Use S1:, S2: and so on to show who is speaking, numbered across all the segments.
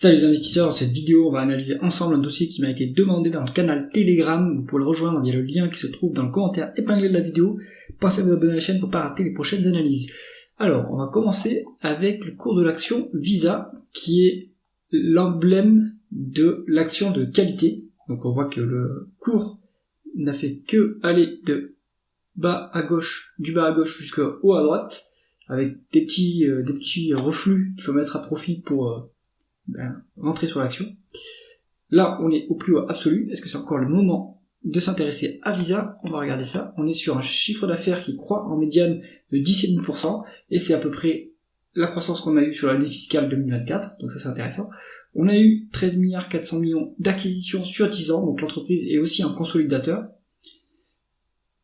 S1: Salut les investisseurs, dans cette vidéo on va analyser ensemble un dossier qui m'a été demandé dans le canal Telegram. Vous pouvez le rejoindre via le lien qui se trouve dans le commentaire épinglé de la vidéo. Pensez à vous abonner à la chaîne pour ne pas rater les prochaines analyses. Alors on va commencer avec le cours de l'action Visa qui est l'emblème de l'action de qualité. Donc on voit que le cours n'a fait que aller de bas à gauche, du bas à gauche jusqu'au haut à droite, avec des petits reflux qu'il faut mettre à profit pour rentrer sur l'action. Là, on est au plus haut absolu. Est-ce que c'est encore le moment de s'intéresser à Visa? On va regarder ça. On est sur un chiffre d'affaires qui croît en médiane de 10,5%, et c'est à peu près la croissance qu'on a eue sur l'année fiscale 2024, donc ça c'est intéressant. On a eu 13 milliards 400 millions d'acquisitions sur 10 ans, donc l'entreprise est aussi un consolidateur.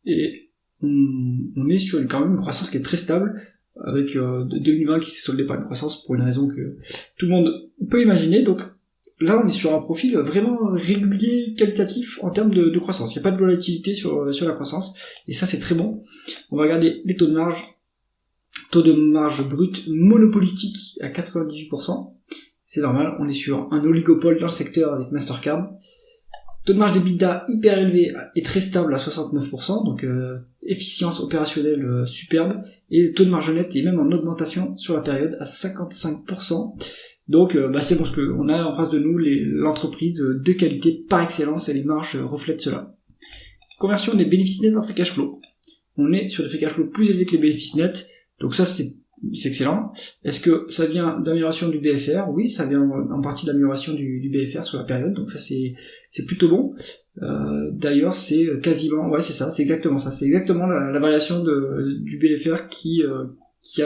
S1: Et on est sur quand même une croissance qui est très stable, avec 2020 qui s'est soldé par une croissance pour une raison que tout le monde peut imaginer. Donc là on est sur un profil vraiment régulier, qualitatif en termes de croissance. Il n'y a pas de volatilité sur la croissance, et ça c'est très bon. On va regarder les taux de marge. Taux de marge brut monopolistique à 98%. C'est normal, on est sur un oligopole dans le secteur avec Mastercard. Taux de marge d'EBITDA hyper élevé et très stable à 69%, donc efficience opérationnelle superbe, et taux de marge net est même en augmentation sur la période à 55%. Donc c'est bon, ce qu'on a en face de nous l'entreprise de qualité par excellence, et les marges reflètent cela. Conversion des bénéfices nets en free cash flow. On est sur des free cash flow plus élevés que les bénéfices nets, donc ça c'est excellent. Est-ce que ça vient d'amélioration du BFR? Oui, ça vient en partie d'amélioration du BFR sur la période, donc ça c'est plutôt bon. D'ailleurs c'est quasiment, ouais c'est ça, c'est exactement ça, c'est exactement la variation du BFR qui est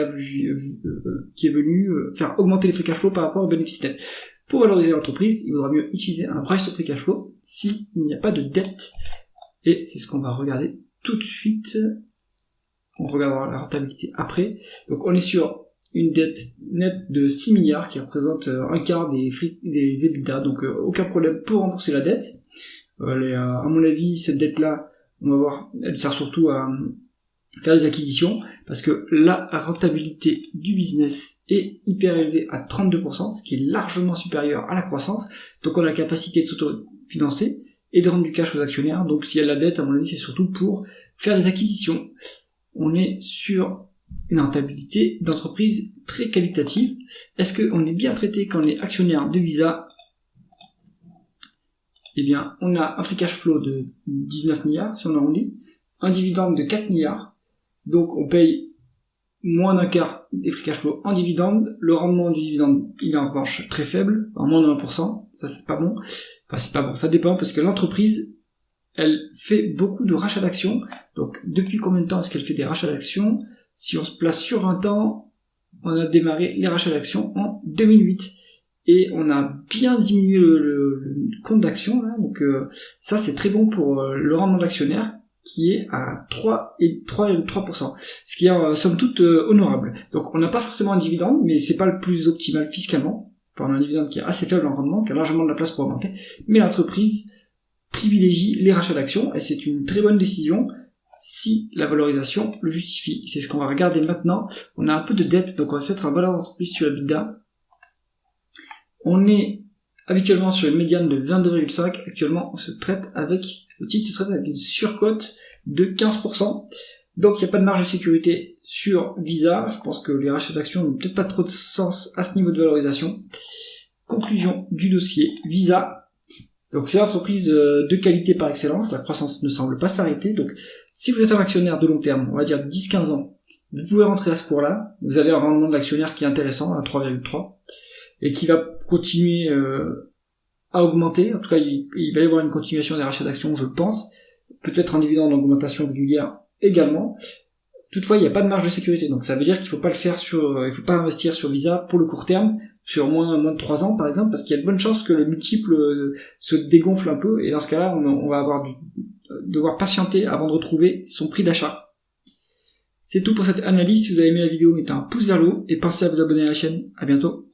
S1: venu faire augmenter les free cash flow par rapport aux bénéfices nets. Pour valoriser l'entreprise, il vaudra mieux utiliser un price to free cash flow s'il n'y a pas de dette, et c'est ce qu'on va regarder tout de suite. On regardera la rentabilité après. Donc on est sur une dette nette de 6 milliards qui représente un quart des EBITDA, donc aucun problème pour rembourser la dette. À mon avis, cette dette-là, on va voir, elle sert surtout à faire des acquisitions, parce que la rentabilité du business est hyper élevée à 32%, ce qui est largement supérieur à la croissance. Donc on a la capacité de s'autofinancer et de rendre du cash aux actionnaires. Donc s'il y a de la dette, à mon avis, c'est surtout pour faire des acquisitions. On est sur une rentabilité d'entreprise très qualitative. Est-ce qu'on est bien traité quand on est actionnaire de Visa? Eh bien, on a un free cash flow de 19 milliards, si on arrondit, un dividende de 4 milliards, donc on paye moins d'un quart des free cash flow en dividende. Le rendement du dividende, il est en revanche très faible, en moins de 1%, ça c'est pas bon. Enfin c'est pas bon, ça dépend, parce que l'entreprise, elle fait beaucoup de rachats d'actions. Donc depuis combien de temps est-ce qu'elle fait des rachats d'actions? Si on se place sur 20 ans, on a démarré les rachats d'actions en 2008. Et on a bien diminué le compte d'actions, là. Donc ça c'est très bon pour le rendement de l'actionnaire, qui est à 3%. Ce qui est somme toute honorable. Donc on n'a pas forcément un dividende, mais c'est pas le plus optimal fiscalement. Enfin, on a un dividende qui est assez faible en rendement, qui a largement de la place pour augmenter. Mais l'entreprise privilégie les rachats d'actions, et c'est une très bonne décision si la valorisation le justifie. C'est ce qu'on va regarder maintenant. On a un peu de dette, donc on va se mettre en valeur d'entreprise sur EBITDA. On est habituellement sur une médiane de 22,5. Actuellement, on se traite avec, le titre se traite avec une surcote de 15%. Donc il n'y a pas de marge de sécurité sur Visa. Je pense que les rachats d'actions n'ont peut-être pas trop de sens à ce niveau de valorisation. Conclusion du dossier Visa. Donc c'est l'entreprise de qualité par excellence, la croissance ne semble pas s'arrêter. Donc si vous êtes un actionnaire de long terme, on va dire 10-15 ans, vous pouvez rentrer à ce cours-là. Vous avez un rendement de l'actionnaire qui est intéressant, à 3,3, et qui va continuer à augmenter. En tout cas, il va y avoir une continuation des rachats d'actions, je pense. Peut-être un dividende en augmentation régulière également. Toutefois, il n'y a pas de marge de sécurité, donc ça veut dire qu'il faut pas investir sur Visa pour le court terme, sur moins de 3 ans par exemple, parce qu'il y a de bonnes chances que le multiple se dégonfle un peu, et dans ce cas-là, on va devoir patienter avant de retrouver son prix d'achat. C'est tout pour cette analyse. Si vous avez aimé la vidéo, mettez un pouce vers le haut, et pensez à vous abonner à la chaîne. À bientôt.